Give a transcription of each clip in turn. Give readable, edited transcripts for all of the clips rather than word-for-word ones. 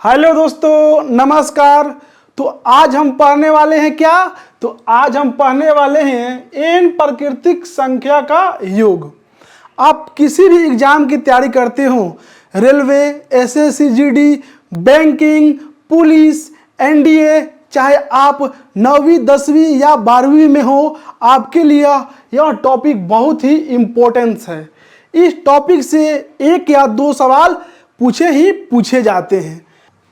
Hello दोस्तों, नमस्कार। तो आज हम पढ़ने वाले हैं क्या? तो आज हम पढ़ने वाले हैं एन प्राकृतिक संख्या का योग। आप किसी भी एग्जाम की तैयारी करते हो, railway, SSC GD, banking, police, NDA, चाहे आप 9वीं 10वीं या 12वीं में हो, आपके लिए यह टॉपिक बहुत ही इम्पोर्टेंस है। इस टॉपिक से एक या दो सवाल पूछे जाते हैं।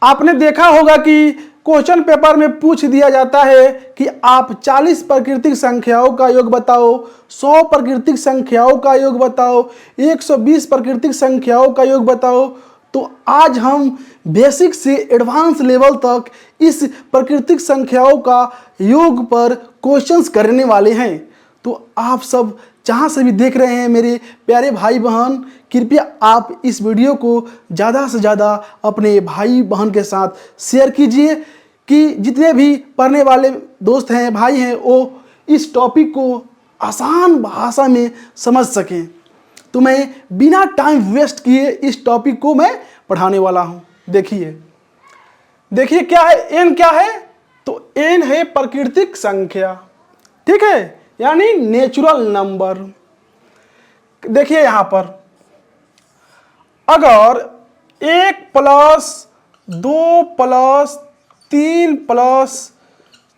आपने देखा होगा कि क्वेश्चन पेपर में पूछ दिया जाता है कि आप 40 प्राकृतिक संख्याओं का योग बताओ, 100 प्राकृतिक संख्याओं का योग बताओ, 120 प्राकृतिक संख्याओं का योग बताओ। तो आज हम बेसिक से एडवांस लेवल तक इस प्राकृतिक संख्याओं का योग पर क्वेश्चंस करने वाले हैं। तो आप सब जहाँ से भी देख रहे हैं मेरे प्यारे भाई बहन, कृपया आप इस वीडियो को ज़्यादा से ज़्यादा अपने भाई बहन के साथ शेयर कीजिए कि जितने भी पढ़ने वाले दोस्त हैं, भाई हैं, वो इस टॉपिक को आसान भाषा में समझ सकें। तो मैं बिना टाइम वेस्ट किए इस टॉपिक को मैं पढ़ाने वाला हूँ। देखिए क्या है, एन क्या है? तो एन है प्राकृतिक संख्या, ठीक है, यानी नेचुरल नंबर। देखिए यहां पर अगर 1 plus 2 plus 3 plus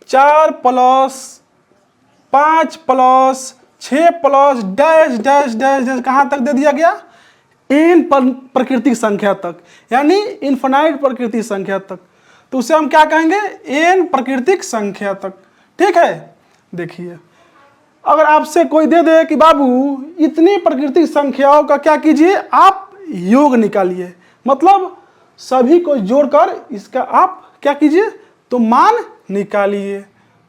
4 plus 5 plus 6 plus dash dash dash dash कहां तक दे दिया गया? एन प्राकृतिक संख्या तक, यानी इनफिनाइट प्राकृतिक संख्या तक। तो उसे हम क्या कहेंगे? एन प्राकृतिक संख्या तक, ठीक है। देखिए अगर आपसे कोई दे दे कि बाबू इतनी प्राकृतिक संख्याओं का क्या कीजिए, आप योग निकालिए, मतलब सभी को जोड़कर इसका आप क्या कीजिए, तो मान निकालिए।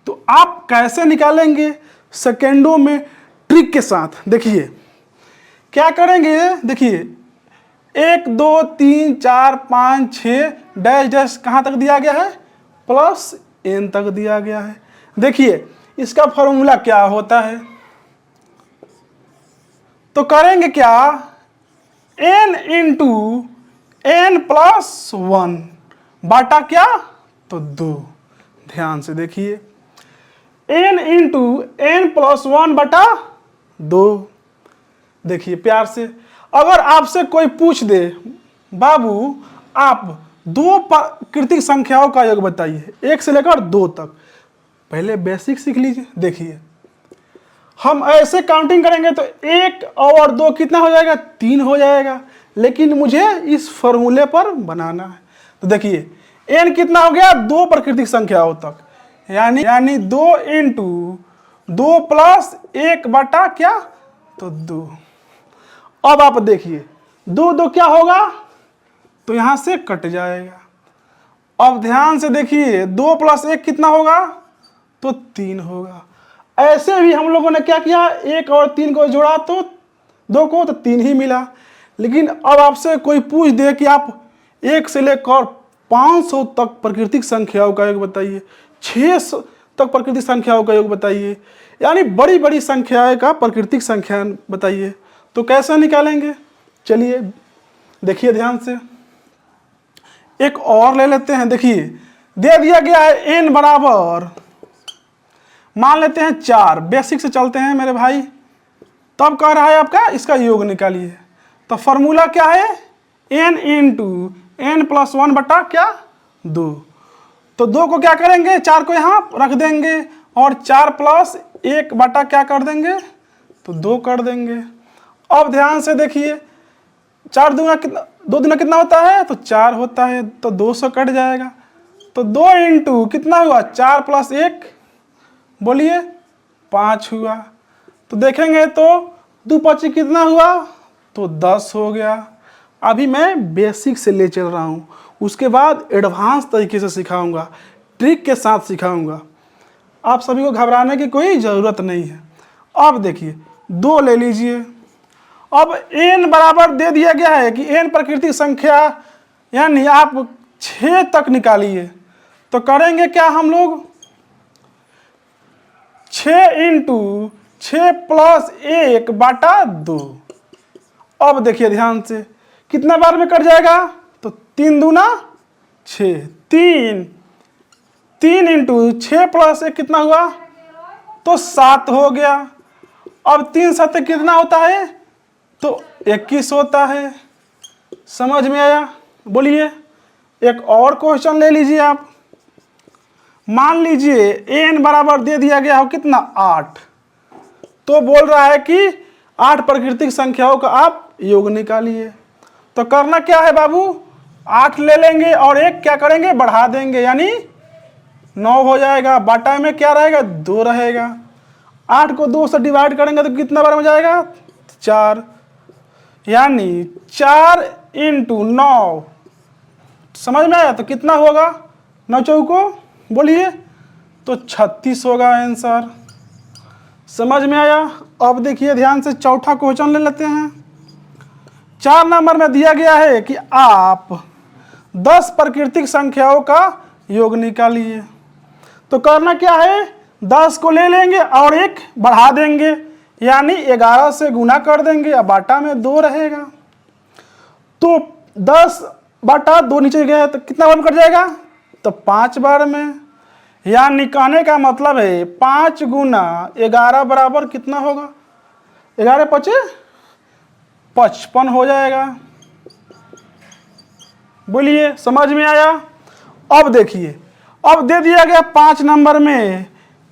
तो आप कैसे निकालेंगे? सेकेंडों में ट्रिक के साथ। देखिए क्या करेंगे, देखिए 1 2 3 4 5 6 डैश डैश कहाँ तक दिया गया है? प्लस एन तक दिया गया है। देखिए इसका फॉर्मूला क्या होता है? तो करेंगे क्या, n इंटू एन प्लस 1 बाटा क्या, तो 2। ध्यान से देखिए, n इंटू एन प्लस 1 बटा 2। देखिए प्यार से, अगर आपसे कोई पूछ दे बाबू आप 2 प्राकृतिक संख्याओं का योग बताइए 1 से लेकर 2 तक, पहले बेसिक सीख लीजिए। देखिए हम ऐसे काउंटिंग करेंगे तो 1 और 2 कितना हो जाएगा? 3 हो जाएगा, लेकिन मुझे इस फॉर्मूले पर बनाना है। तो देखिए n कितना हो गया? 2 प्राकृतिक संख्याओं तक, यानी 2 इंटू 2 प्लस 1 बटा क्या, तो 2। अब आप देखिए 2 2 क्या होगा, तो यहां से कट जाएगा। अब ध्यान से देखिए 2 प्लस 1 कितना होगा, तो 3 होगा। ऐसे भी हम लोगों ने क्या किया, 1 और 3 को जोड़ा तो 2 को, तो 3 ही मिला। लेकिन अब आपसे कोई पूछ दे कि आप 1 से लेकर 500 तक प्राकृतिक संख्याओं का योग बताइए, 600 तक प्राकृतिक संख्याओं का योग बताइए, यानी बड़ी बड़ी संख्याएं का प्राकृतिक संख्या बताइए, तो कैसे निकालेंगे? चलिए देखिए ध्यान से, एक और ले लेते हैं। देखिए दे दिया गया है एन बराबर, मान लेते हैं 4। बेसिक से चलते हैं मेरे भाई। तब कह रहा है आपका इसका योग निकालिए। तो फॉर्मूला क्या है? n इंटू एन प्लस 1 बटा क्या, 2। तो 2 को क्या करेंगे, 4 को यहाँ रख देंगे और 4 प्लस 1 बटा क्या कर देंगे, तो 2 कर देंगे। अब ध्यान से देखिए 4 दूना कितना, 2 दूना कितना होता है, तो 4 होता है, तो 200 कट जाएगा। तो 2 इंटू कितना हुआ, 4 प्लस 1 बोलिए 5 हुआ। तो देखेंगे तो 2 5 कितना हुआ, तो 10 हो गया। अभी मैं बेसिक से ले चल रहा हूँ, उसके बाद एडवांस तरीके से सिखाऊंगा, ट्रिक के साथ सिखाऊंगा। आप सभी को घबराने की कोई ज़रूरत नहीं है। अब देखिए 2 ले लीजिए। अब n बराबर दे दिया गया है कि n प्राकृतिक संख्या, यानी आप 6 तक निकालिए। तो करेंगे क्या हम लोग, 6 इंटू 6 प्लस 1 बटा 2। अब देखिए ध्यान से कितना बार में कट जाएगा, तो 3 दूना 6, 3 इंटू 6 प्लस 1 कितना हुआ? तो 7 हो गया। अब 3 7 कितना होता है? तो 21 होता है। समझ में आया? बोलिए। एक और क्वेश्चन ले लीजिए आप। मान लीजिए n बराबर दे दिया गया हो कितना? 8। तो बोल रहा है कि 8 प्राकृतिक संख्याओं का आप योग निकालिए। तो करना क्या है बाबू? 8 ले लेंगे और एक क्या करेंगे? बढ़ा देंगे, यानी 9 हो जाएगा। बाटा में क्या रहेगा? 2 रहेगा। 8 को 2 से डिवाइड करेंगे तो कितना बार में जाएगा? 4, यानी 4 इंटू 9। समझ में आया? तो कितना होगा? 9 चौको बोलिए, तो 36 होगा आंसर। समझ में आया? अब देखिए ध्यान से, चौथा क्वेश्चन ले लेते हैं। 4 नंबर में दिया गया है कि आप 10 प्राकृतिक संख्याओं का योग निकालिए। तो करना क्या है? 10 को ले लेंगे और एक बढ़ा देंगे, यानी 11 से गुना कर देंगे। अब बाटा में 2 रहेगा। तो 10 बाटा 2 नीचे गया है तो कितना बार में कट जाएगा? तो 5 बार में। यानी कहने का मतलब है 5 गुना 11 बराबर कितना होगा? 11 5 55 हो जाएगा। बोलिए, समझ में आया? अब देखिए, अब दे दिया गया 5 नंबर में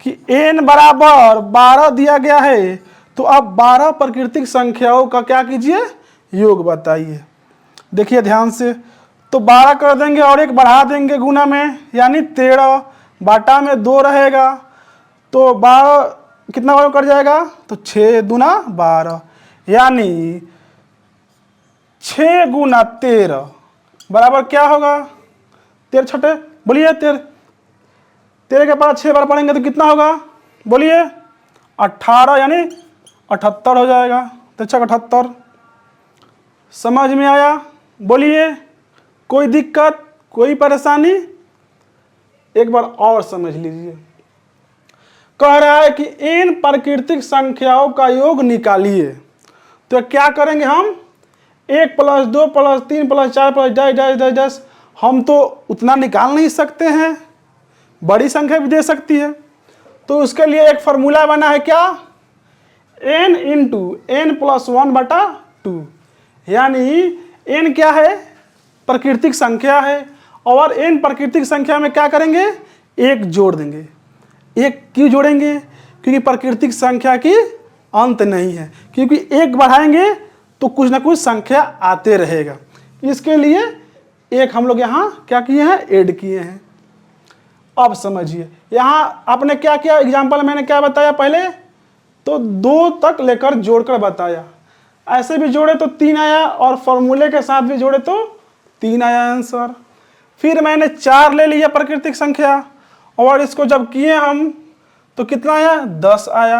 कि n बराबर 12 दिया गया है। तो अब 12 प्राकृतिक संख्याओं का क्या कीजिए? योग बताइए। देखिए ध्यान से, तो 12 कर देंगे और एक बढ़ा देंगे गुना में, यानी 13। बाटा में 2 रहेगा। तो 12 कितना बार कर जाएगा? तो 6 दूना 12, यानी 6 गुना 13 बराबर क्या होगा? 13 छठे बोलिए, 13 के पास 6 बार पढ़ेंगे तो कितना होगा? बोलिए, 18, यानी 78 हो जाएगा। तो 78। समझ में आया? बोलिए, कोई दिक्कत, कोई परेशानी? एक बार और समझ लीजिए। कह रहा है कि इन प्राकृतिक संख्याओं का योग निकालिए। तो क्या करेंगे हम? 1 + 2 + 3 + 4 + 10 हम तो उतना निकाल नहीं सकते हैं, बड़ी संख्या भी दे सकती है। तो उसके लिए एक फॉर्मूला बना है, क्या? n इंटू n + 1/2, यानी n क्या है? प्राकृतिक संख्या है। और n प्राकृतिक संख्या में क्या करेंगे? 1 जोड़ देंगे। 1 क्यों जोड़ेंगे? क्योंकि प्राकृतिक संख्या की अंत नहीं है, क्योंकि 1 बढ़ाएंगे तो कुछ ना कुछ संख्या आते रहेगा। इसके लिए 1 हम लोग यहाँ क्या किए हैं? ऐड किए हैं। अब समझिए, यहाँ आपने क्या किया? एग्जाम्पल मैंने क्या बताया पहले? तो 2 तक लेकर जोड़कर बताया। ऐसे भी जोड़े तो 3 आया, और फॉर्मूले के साथ भी जोड़े तो 3 आया आंसर। फिर मैंने 4 ले लिया प्राकृतिक संख्या, और इसको जब किए हम तो कितना आया? 10 आया।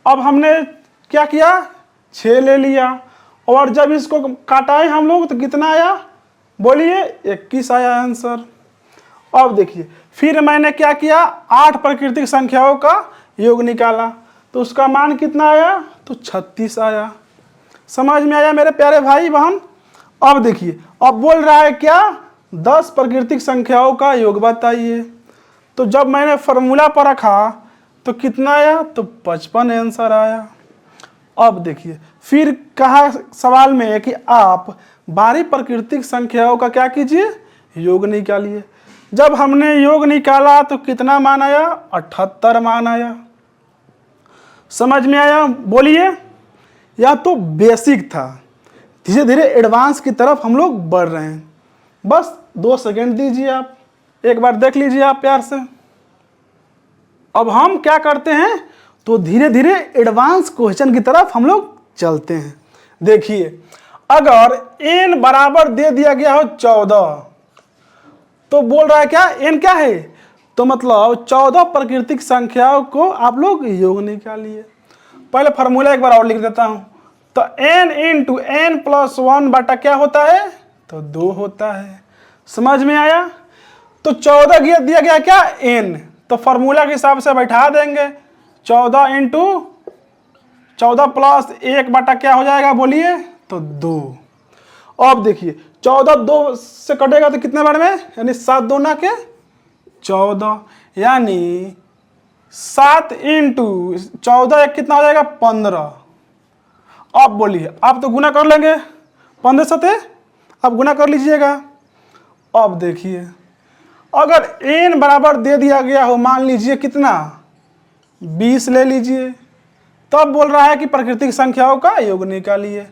अब हमने क्या किया? 6 ले लिया, और जब इसको काटाए हम लोग तो कितना आया? बोलिए, 21 आया आंसर। अब देखिए, फिर मैंने क्या किया? 8 प्राकृतिक संख्याओं का योग निकाला, तो उसका मान कितना आया? तो 36 आया। समझ में आया मेरे प्यारे भाई बहन? अब देखिए, अब बोल रहा है क्या? 10 प्राकृतिक संख्याओं का योग बताइए। तो जब मैंने फॉर्मूला पर रखा तो कितना आया? तो 55 आंसर आया। अब देखिए, फिर कहा सवाल में कि आप 12 प्राकृतिक संख्याओं का क्या कीजिए? योग निकालिए। जब हमने योग निकाला तो कितना मान आया? 78 मान आया। समझ में आया? बोलिए। यह तो बेसिक था, धीरे धीरे एडवांस की तरफ हम लोग बढ़ रहे हैं। बस 2 सेकंड दीजिए, आप एक बार देख लीजिए आप प्यार से। अब हम क्या करते हैं? तो धीरे धीरे एडवांस क्वेश्चन की तरफ हम लोग चलते हैं। देखिए, अगर n बराबर दे दिया गया हो 14, तो बोल रहा है क्या? n क्या है? तो मतलब 14 प्राकृतिक संख्याओं को आप लोग योग निकालिए। पहले फार्मूला एक बार और लिख देता हूं। तो n इंटू n + 1 बटा क्या होता है? तो 2 होता है। समझ में आया? तो 14 दिया गया क्या? n, तो फार्मूला के हिसाब से बैठा देंगे। 14 इंटू 14 + 1 बटा क्या हो जाएगा? बोलिए, तो 2। अब देखिए, 14 2 से कटेगा तो कितने बार में, यानी 7 दूना के 14, यानी 7 इंटू 14 एक कितना हो जाएगा 15। अब बोलिए, आप तो गुना कर लेंगे 15 सते, अब गुना कर लीजिएगा। अब देखिए, अगर n बराबर दे दिया गया हो, मान लीजिए कितना 20 ले लीजिए, तब बोल रहा है कि प्राकृतिक संख्याओं का योग निकालिए।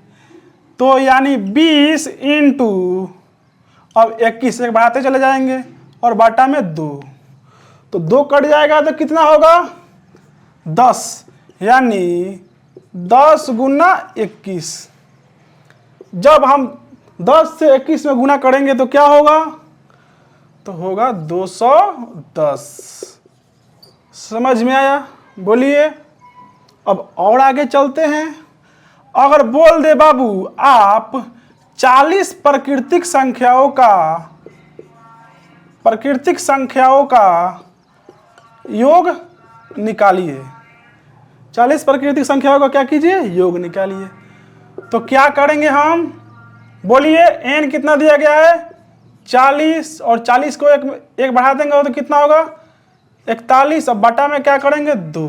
तो यानी 20 इंटू, अब 21 एक बढ़ाते चले जाएंगे और बाटा में 2, तो 2 कट जाएगा तो कितना होगा 10, यानी 10 गुना 21। जब हम 10 से 21 में गुना करेंगे तो क्या होगा, तो होगा 210। समझ में आया? बोलिए। अब और आगे चलते हैं। अगर बोल दे बाबू आप 40 प्राकृतिक संख्याओं का योग निकालिए, 40 प्राकृतिक संख्याओं का क्या कीजिए, योग निकालिए। तो क्या करेंगे हम, बोलिए। n कितना दिया गया है 40, और 40 को एक बढ़ा देंगे तो कितना होगा 41। अब बटा में क्या करेंगे 2।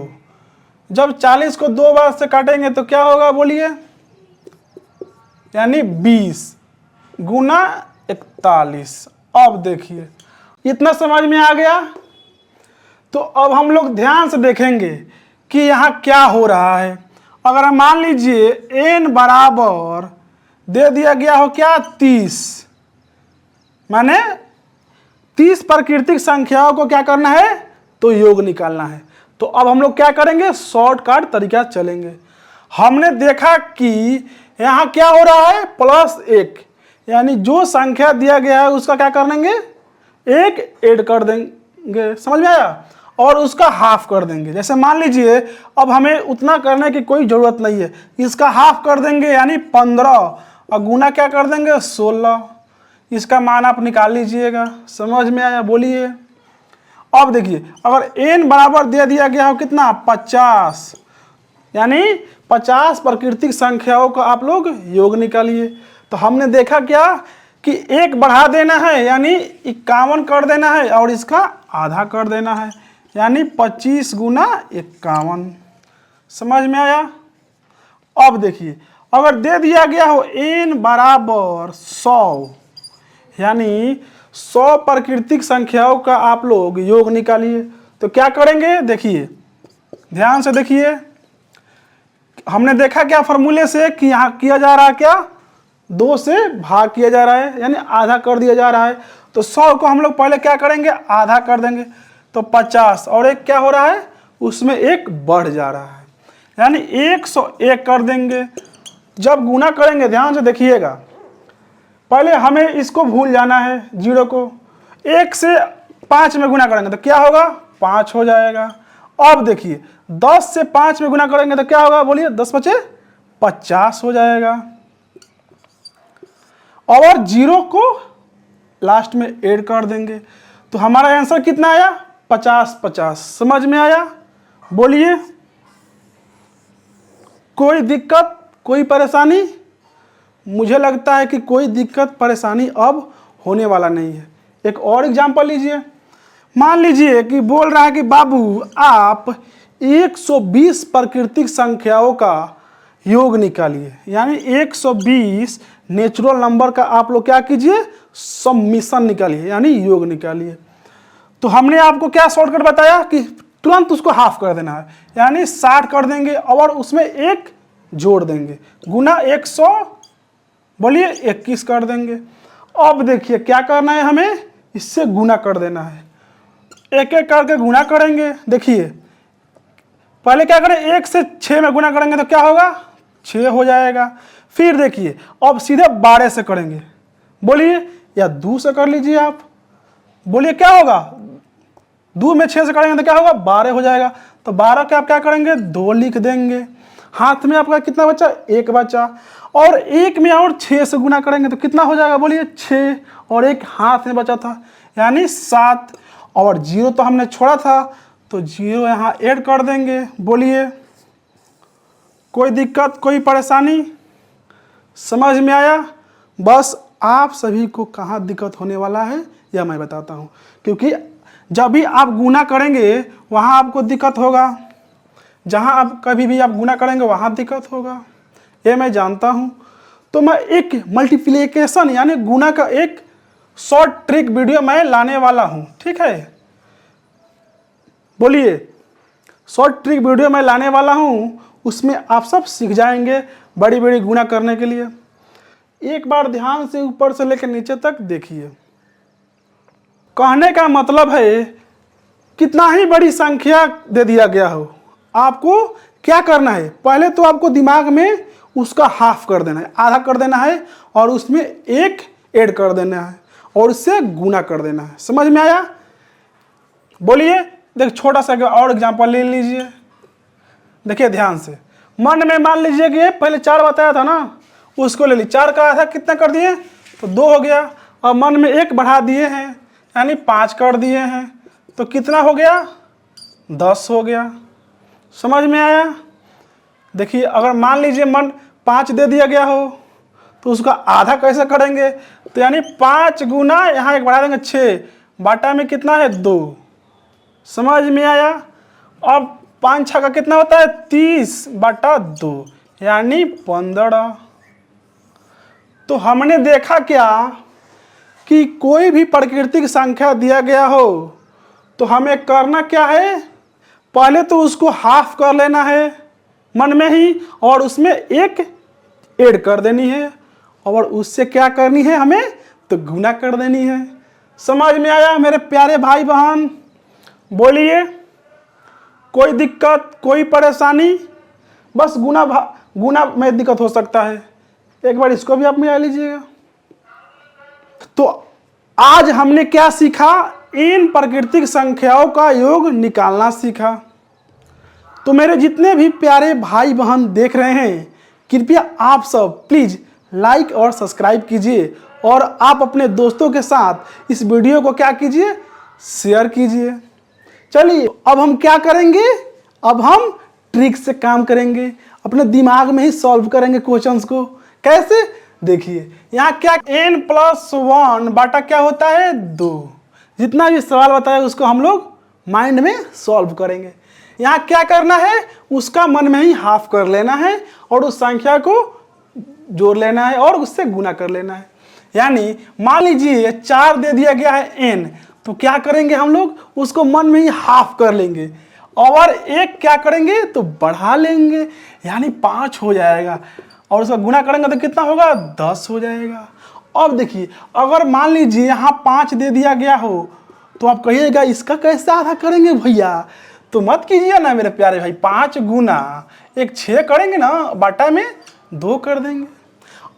जब 40 को 2 बार से काटेंगे तो क्या होगा, बोलिए, यानी 20 गुना 41। अब देखिए, इतना समझ में आ गया। तो अब हम लोग ध्यान से देखेंगे कि यहाँ क्या हो रहा है। अगर हम मान लीजिए n बराबर दे दिया गया हो क्या 30, माने 30 प्राकृतिक संख्याओं को क्या करना है, तो योग निकालना है। तो अब हम लोग क्या करेंगे, शॉर्टकट तरीका चलेंगे। हमने देखा कि यहाँ क्या हो रहा है, +1, यानी जो संख्या दिया गया है उसका क्या कर देंगे, 1 ऐड कर देंगे। समझ में आया? और उसका हाफ कर देंगे। जैसे मान लीजिए अब हमें उतना करने की कोई ज़रूरत नहीं है, इसका हाफ कर देंगे यानी 15, और गुना क्या कर देंगे 16। इसका मान आप निकाल लीजिएगा। समझ में आया? बोलिए। अब देखिए, अगर n बराबर दे दिया गया हो कितना 50, यानी 50 प्राकृतिक संख्याओं का आप लोग योग निकालिए। तो हमने देखा क्या कि 1 बढ़ा देना है यानी 51 कर देना है, और इसका आधा कर देना है, यानी 25 गुना 51। समझ में आया? अब देखिए, अगर दे दिया गया हो n बराबर 100, यानी 100 प्राकृतिक संख्याओं का आप लोग योग निकालिए। तो क्या करेंगे, देखिए ध्यान से देखिए। हमने देखा क्या फॉर्मूले से कि यहाँ किया जा रहा है क्या, 2 से भाग किया जा रहा है, यानी आधा कर दिया जा रहा है। तो 100 को हम लोग पहले क्या करेंगे, आधा कर देंगे, तो 50, और एक क्या हो रहा है, उसमें 1 बढ़ जा रहा है, यानी 101 कर देंगे। जब गुना करेंगे, ध्यान से देखिएगा, पहले हमें इसको भूल जाना है, 0 को। 1 से 5 में गुना करेंगे तो क्या होगा, 5 हो जाएगा। अब देखिए 10 से 5 में गुना करेंगे तो क्या होगा, बोलिए, 10 बचे 50 हो जाएगा। और 0 को लास्ट में ऐड कर देंगे, तो हमारा आंसर कितना आया, 50 50। समझ में आया? बोलिए। कोई दिक्कत, कोई परेशानी? मुझे लगता है कि कोई दिक्कत परेशानी अब होने वाला नहीं है। एक और एग्जांपल लीजिए। मान लीजिए कि बोल रहा है कि बाबू आप 120 प्राकृतिक संख्याओं का योग निकालिए, यानी 120 नेचुरल नंबर का आप लोग क्या कीजिए, सम्मिशन निकालिए, यानी योग निकालिए। तो हमने आपको क्या शॉर्टकट बताया कि तुरंत उसको हाफ कर देना है, यानी 60 कर देंगे और उसमें 1 जोड़ देंगे, गुना 100, बोलिए 21 कर देंगे। अब देखिए क्या करना है, हमें इससे गुना कर देना है, एक एक करके गुना करेंगे। देखिए पहले क्या करें, 1 से 6 में गुना करेंगे तो क्या होगा, 6 हो जाएगा। फिर देखिए अब सीधे 12 से करेंगे, बोलिए, या 2 से कर लीजिए आप, बोलिए क्या होगा, 2 में 6 से करेंगे तो क्या होगा, 12 हो जाएगा। तो 12 के आप क्या करेंगे, 2 लिख देंगे। हाथ में आपका कितना बचा, 1 बचा, और 1 में और 6 से गुना करेंगे तो कितना हो जाएगा, बोलिए 6, और 1 हाथ में बचा था यानी 7, और 0 तो हमने छोड़ा था तो 0 यहाँ ऐड कर देंगे। बोलिए, कोई दिक्कत, कोई परेशानी? समझ में आया? बस आप सभी को कहाँ दिक्कत होने वाला है यह मैं बताता हूँ, क्योंकि जब भी आप गुना करेंगे वहाँ आपको दिक्कत होगा, जहाँ आप कभी भी आप गुना करेंगे वहाँ दिक्कत होगा, ये मैं जानता हूँ। तो मैं एक मल्टीप्लिकेशन यानी गुना का एक शॉर्ट ट्रिक वीडियो मैं लाने वाला हूँ, ठीक है। बोलिए, शॉर्ट ट्रिक वीडियो मैं लाने वाला हूँ, उसमें आप सब सीख जाएंगे बड़ी बड़ी गुना करने के लिए। एक बार ध्यान से ऊपर से लेकर नीचे तक देखिए। कहने का मतलब है कितना ही बड़ी संख्या दे दिया गया हो, आपको क्या करना है, पहले तो आपको दिमाग में उसका हाफ कर देना है, आधा कर देना है, और उसमें एक ऐड कर देना है और उससे गुना कर देना है। समझ में आया? बोलिए। देख छोटा सा और एग्जांपल ले लीजिए, देखिए ध्यान से। मन में मान लीजिए कि पहले 4 बताया था ना, उसको ले ली, 4 का आधा कितना कर दिए तो 2 हो गया, और मन में 1 बढ़ा दिए हैं यानी 5 कर दिए हैं, तो कितना हो गया 10 हो गया। समझ में आया? देखिए अगर मान लीजिए मन 5 दे दिया गया हो तो उसका आधा कैसे करेंगे, तो यानी 5 गुना यहाँ 1 बढ़ा देंगे 6, बाटा में कितना है 2। समझ में आया? अब 5 6 का कितना होता है 30 बटा 2 यानी 15। तो हमने देखा क्या कि कोई भी प्राकृतिक संख्या दिया गया हो तो हमें करना क्या है, पहले तो उसको हाफ कर लेना है मन में ही, और उसमें 1 ऐड कर देनी है, और उससे क्या करनी है हमें तो गुना कर देनी है। समझ में आया मेरे प्यारे भाई बहन? बोलिए, कोई दिक्कत कोई परेशानी? बस गुना में दिक्कत हो सकता है, एक बार इसको भी आप मिला लीजिएगा। तो आज हमने क्या सीखा, इन प्राकृतिक संख्याओं का योग निकालना सीखा। तो मेरे जितने भी प्यारे भाई बहन देख रहे हैं, कृपया आप सब प्लीज लाइक और सब्सक्राइब कीजिए, और आप अपने दोस्तों के साथ इस वीडियो को क्या कीजिए, शेयर कीजिए। चलिए अब हम क्या करेंगे, अब हम ट्रिक से काम करेंगे, अपने दिमाग में ही सॉल्व करेंगे क्वेश्चंस को। कैसे? देखिए यहाँ क्या n+1 बाटा क्या होता है 2। जितना भी सवाल बताया उसको हम लोग माइंड में सॉल्व करेंगे। यहाँ क्या करना है, उसका मन में ही हाफ कर लेना है और उस संख्या को जोड़ लेना है और उससे गुना कर लेना है। यानी मान लीजिए 4 दे दिया गया है n, तो क्या करेंगे हम लोग, उसको मन में ही हाफ कर लेंगे और 1 क्या करेंगे तो बढ़ा लेंगे, यानी 5 हो जाएगा, और उसका गुना करेंगे तो कितना होगा 10 हो जाएगा। अब देखिए अगर मान लीजिए यहाँ 5 दे दिया गया हो तो आप कहिएगा इसका कैसे आधा करेंगे भैया, तो मत कीजिए ना मेरे प्यारे भाई, 5 गुना 1 6 करेंगे ना, बाटा में 2 कर देंगे।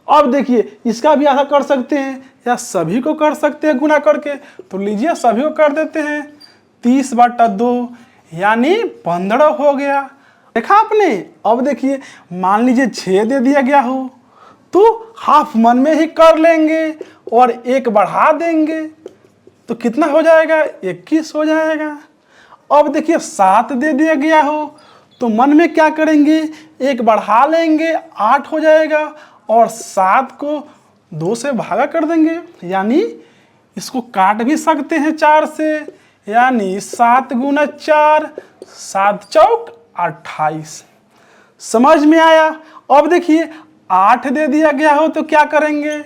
अब देखिए इसका भी आधा कर सकते हैं या सभी को कर सकते हैं गुना करके, तो लीजिए सभी को कर देते हैं, 30 बटा 2 यानी 15 हो गया। देखा आपने? अब देखिए मान लीजिए 6 दे दिया गया हो तो हाफ मन में ही कर लेंगे और 1 बढ़ा देंगे, तो कितना हो जाएगा 21 हो जाएगा। अब देखिए 7 दे दिया गया हो तो मन में क्या करेंगे, 1 बढ़ा लेंगे 8 हो जाएगा, और 7 को 2 से भागा कर देंगे, यानी इसको काट भी सकते हैं 4 से, यानी 7 गुना 4 7 चौक 28। समझ में आया? अब देखिए 8 दे दिया गया हो तो क्या करेंगे,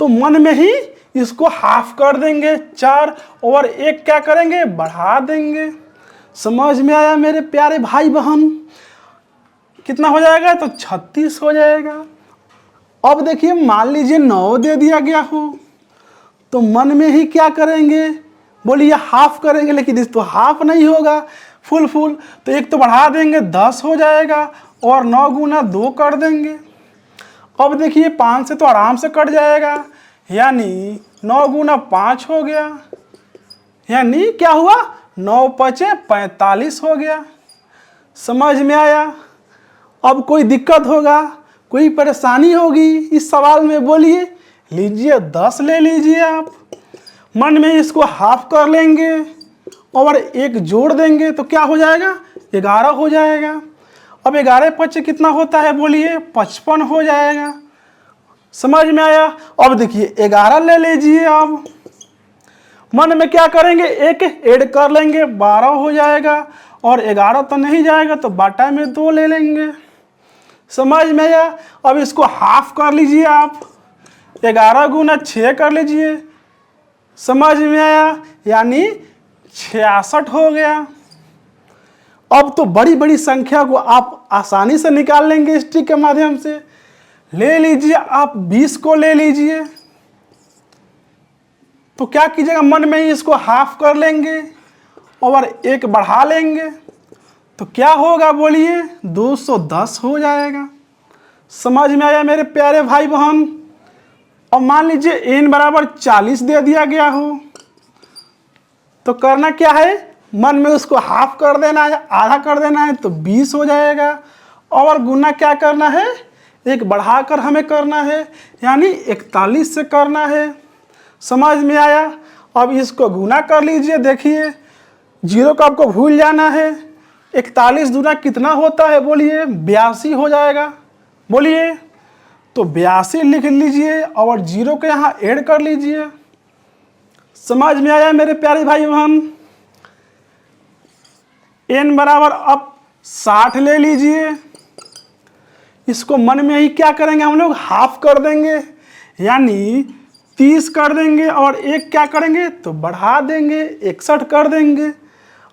तो मन में ही इसको हाफ कर देंगे 4 और 1 क्या करेंगे बढ़ा देंगे। समझ में आया मेरे प्यारे भाई बहन? कितना हो जाएगा तो 36 हो जाएगा। अब देखिए मान लीजिए 9 दे दिया गया हो तो मन में ही क्या करेंगे, बोलिए हाफ करेंगे, लेकिन इस तो हाफ नहीं होगा, फुल तो 1 तो बढ़ा देंगे 10 हो जाएगा और 9 गुना 2 कर देंगे। अब देखिए 5 से तो आराम से कट जाएगा, यानी 9 गुना 5 हो गया, यानी क्या हुआ 9 पचे 45 हो गया। समझ में आया? अब कोई दिक्कत होगा, कोई परेशानी होगी इस सवाल में, बोलिए। लीजिए 10 ले लीजिए आप, मन में इसको हाफ कर लेंगे और 1 जोड़ देंगे तो क्या हो जाएगा 11 हो जाएगा। अब 11 पचे कितना होता है बोलिए 55 हो जाएगा। समझ में आया। अब देखिए 11 ले लीजिए। अब मन में क्या करेंगे, एक ऐड कर लेंगे, 12 हो जाएगा। और 11 तो नहीं जाएगा तो बाटा में 2 ले लेंगे। समझ में आया। अब इसको हाफ कर लीजिए आप, 11 गुना 6 कर लीजिए। समझ में आया, यानी 66 हो गया। अब तो बड़ी बड़ी संख्या को आप आसानी से निकाल लेंगे इस ट्रिक के माध्यम से। ले लीजिए आप 20 को ले लीजिए, तो क्या कीजिएगा, मन में ही इसको हाफ कर लेंगे और 1 बढ़ा लेंगे, तो क्या होगा बोलिए, 210 हो जाएगा। समझ में आया मेरे प्यारे भाई बहन। अब मान लीजिए n बराबर 40 दे दिया गया हो, तो करना क्या है, मन में उसको हाफ कर देना है, आधा कर देना है, तो 20 हो जाएगा। और गुना क्या करना है, 1 बढ़ाकर हमें करना है, यानी 41 से करना है। समझ में आया। अब इसको गुना कर लीजिए। देखिए 0 को आपको भूल जाना है। 41 दूना कितना होता है बोलिए, 82 हो जाएगा। बोलिए, तो 82 लिख लीजिए और 0 को यहाँ ऐड कर लीजिए। समझ में आया मेरे प्यारे भाई बहन। n बराबर अब 60 ले लीजिए। इसको मन में ही क्या करेंगे, हम लोग हाफ कर देंगे, यानी 30 कर देंगे और 1 क्या करेंगे, तो बढ़ा देंगे, 61 कर देंगे।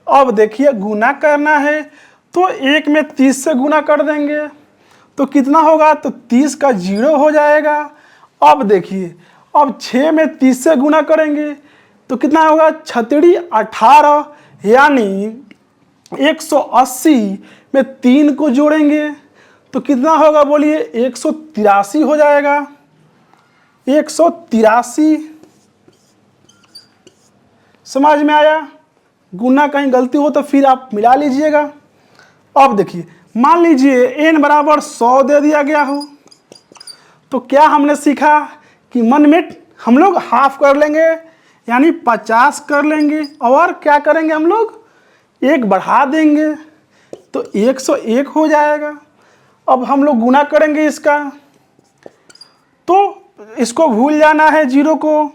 अब देखिए गुना करना है, तो 1 में 30 से गुना कर देंगे, तो कितना होगा, तो 30 का 0 हो जाएगा। अब देखिए, अब 6 में 30 से गुना करेंगे, तो कितना होगा, 6 18, यानी 180 में 3 को जोड़ेंगे, तो कितना होगा बोलिए, 183 हो जाएगा। 183। समझ में आया। गुना कहीं गलती हो तो फिर आप मिला लीजिएगा। अब देखिए, मान लीजिए n बराबर 100 दे दिया गया हो, तो क्या हमने सीखा कि मन में हम लोग हाफ कर लेंगे, यानी 50 कर लेंगे, और क्या करेंगे, हम लोग 1 बढ़ा देंगे, तो 101 हो जाएगा। अब हम लोग गुना करेंगे इसका, तो इसको भूल जाना है 0 को,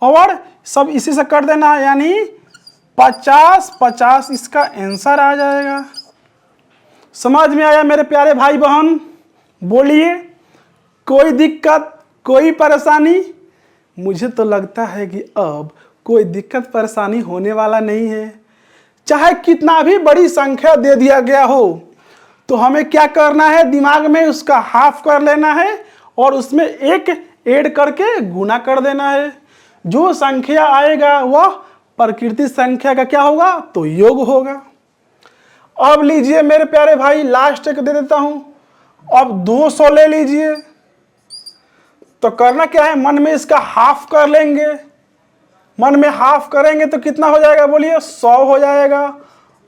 और सब इसी से कर देना है, यानी 50 50 इसका आंसर आ जाएगा। समझ में आया मेरे प्यारे भाई बहन। बोलिए, कोई दिक्कत, कोई परेशानी? मुझे तो लगता है कि अब कोई दिक्कत परेशानी होने वाला नहीं है। चाहे कितना भी बड़ी संख्या दे दिया गया हो, तो हमें क्या करना है, दिमाग में उसका हाफ कर लेना है और उसमें 1 ऐड करके गुना कर देना है। जो संख्या आएगा वह प्रकृति संख्या का क्या होगा, तो योग होगा। अब लीजिए मेरे प्यारे भाई, लास्ट एक दे देता हूं। अब 200 ले लीजिए, तो करना क्या है, मन में इसका हाफ कर लेंगे। मन में हाफ करेंगे तो कितना हो जाएगा बोलिए, 100 हो जाएगा,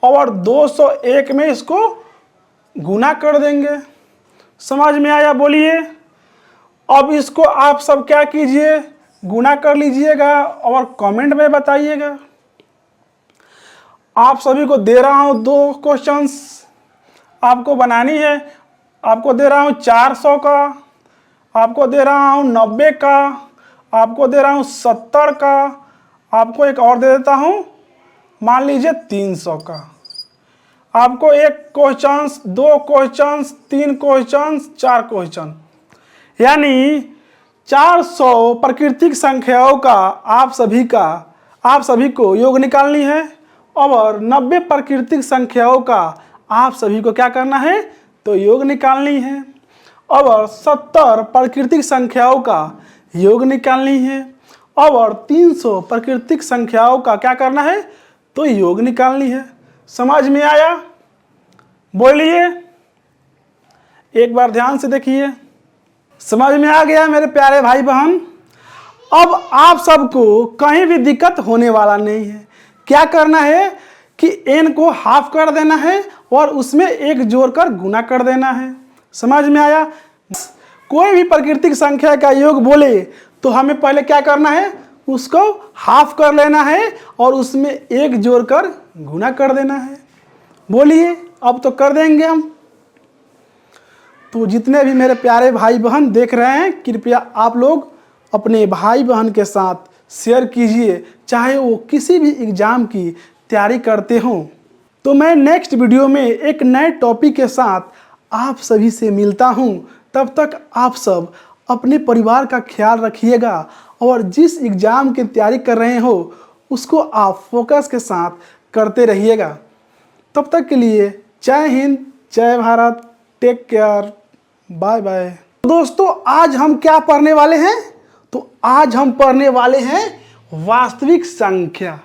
और 201 में इसको गुना कर देंगे। समझ में आया। बोलिए, अब इसको आप सब क्या कीजिए, गुना कर लीजिएगा और कमेंट में बताइएगा। आप सभी को दे रहा हूं 2 क्वेश्चंस आपको बनानी है। आपको दे रहा हूं 400 का, आपको दे रहा हूं 90 का, आपको दे रहा हूं 70 का, आपको एक और दे देता हूं, मान लीजिए 300 का। आपको 1 क्वेश्चन, 2 क्वेश्चन, 3 क्वेश्चन, 4 क्वेश्चन, यानी 400 प्राकृतिक संख्याओं का आप सभी को योग निकालनी है, और 90 प्राकृतिक संख्याओं का आप सभी को क्या करना है, तो योग निकालनी है, और 70 प्राकृतिक संख्याओं का योग निकालनी है, और 300 प्राकृतिक संख्याओं का क्या करना है, तो योग निकालनी है। समझ में आया। बोलिए, एक बार ध्यान से देखिए। समझ में आ गया मेरे प्यारे भाई बहन। अब आप सबको कहीं भी दिक्कत होने वाला नहीं है। क्या करना है कि n को हाफ कर देना है और उसमें 1 जोड़कर गुना कर देना है। समझ में आया। कोई भी प्राकृतिक संख्या का योग बोले तो हमें पहले क्या करना है, उसको हाफ कर लेना है और उसमें 1 जोड़कर गुना कर देना है। बोलिए, अब तो कर देंगे हम। तो जितने भी मेरे प्यारे भाई बहन देख रहे हैं, कृपया आप लोग अपने भाई बहन के साथ शेयर कीजिए, चाहे वो किसी भी एग्ज़ाम की तैयारी करते हों। तो मैं नेक्स्ट वीडियो में एक नए टॉपिक के साथ आप सभी से मिलता हूं। तब तक आप सब अपने परिवार का ख्याल रखिएगा और जिस एग्ज़ाम की तैयारी कर रहे हो उसको आप फोकस के साथ करते रहिएगा। तब तक के लिए Jai Hind, Jai Bharat, take care, bye bye. दोस्तों आज हम क्या पढ़ने वाले हैं? तो आज हम पढ़ने वाले हैं वास्तविक संख्या।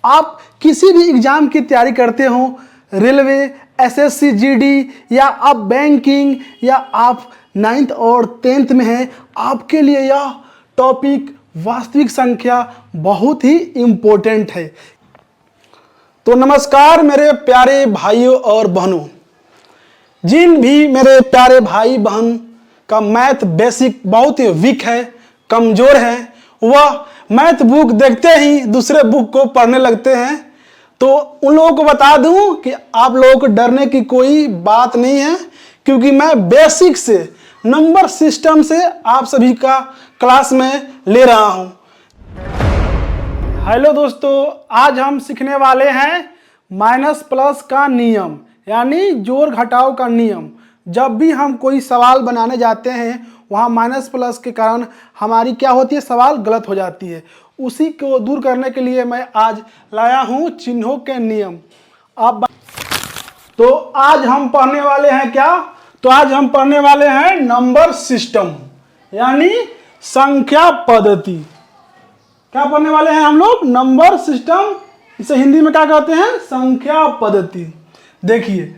आप किसी भी एग्ज़ाम की तैयारी करते हो, रेलवे, एसएससी जीडी, या आप बैंकिंग, या आप 9th और 10th में हैं, आपके लिए यह टॉपिक वास्तविक संख्या बहुत ही इम्पोर्टेंट है। तो नमस्कार मेरे प्यारे भाइयों और बहनों। जिन भी मेरे प्यारे भाई बहन का मैथ बेसिक बहुत ही वीक है, कमज़ोर है, वह मैथ बुक देखते ही दूसरे बुक को पढ़ने लगते हैं, तो उन लोगों को बता दूं कि आप लोगों को डरने की कोई बात नहीं है, क्योंकि मैं बेसिक से नंबर सिस्टम से आप सभी का क्लास में ले रहा हूं। हेलो दोस्तों, आज हम सीखने वाले हैं माइनस प्लस का नियम, यानी जोड़ घटाव का नियम। जब भी हम कोई सवाल बनाने जाते हैं वहाँ माइनस प्लस के कारण हमारी क्या होती है, सवाल गलत हो जाती है। उसी को दूर करने के लिए मैं आज लाया हूँ चिन्हों के नियम। तो आज हम पढ़ने वाले हैं क्या? तो आज हम पढ़ने वाले हैं नंबर सिस्टम, यानी संख्या पद्धति। क्या पढ़ने वाले हैं हम लोग? Number system. इसे हिंदी में क्या कहते हैं? संख्या पद्धति। देखिए